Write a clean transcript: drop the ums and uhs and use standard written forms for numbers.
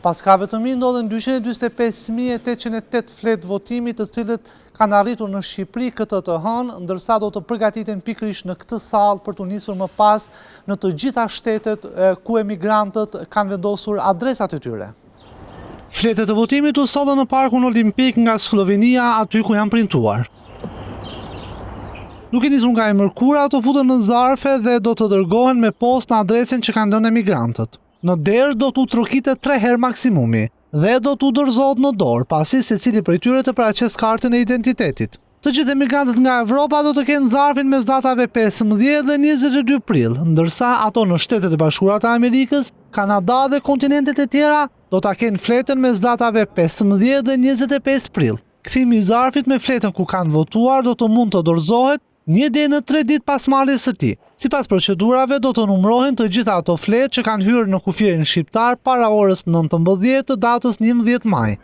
Pas kavëtëmi ndodhen 245.808 fletë votimi të cilët kanë arritur në Shqipëri këtë të hënë, ndërsa do të përgatiten pikërisht në këtë sallë për të nisur më pas në të gjitha shtetet ku emigrantët kanë vendosur adresat e tyre. Fletët e votimit u sollën në Parkun Olimpik nga Slovenia, aty ku janë printuar. Duke nisur nga e mërkura, ato futen në zarfe dhe do të dërgohen me postë në adresën që kanë lënë emigrantët. Në derë do t'u trokitet 3 herë maksimumi dhe do t'u dorëzohet në dorë, pasi secili prej tyre të paraqes kartën e identitetit. Të gjithë emigrantët nga Evropa do të kenë zarfin mes datave 15 dhe 22 prill, ndërsa ato në Shtetet e Bashkuara të Amerikës, Kanada dhe kontinentet e tjera do ta kenë fletën mes datave 15 dhe 25 prill. Kthimi i zarfit me fletën ku kanë votuar do të mund të dorëzohet 1 deri në 3 ditë pas marrjes së tij. Sipas procedurave do të numërohen të gjitha ato fletë që kanë hyrë në kufirin shqiptar para orës 19 të datës 11 maj.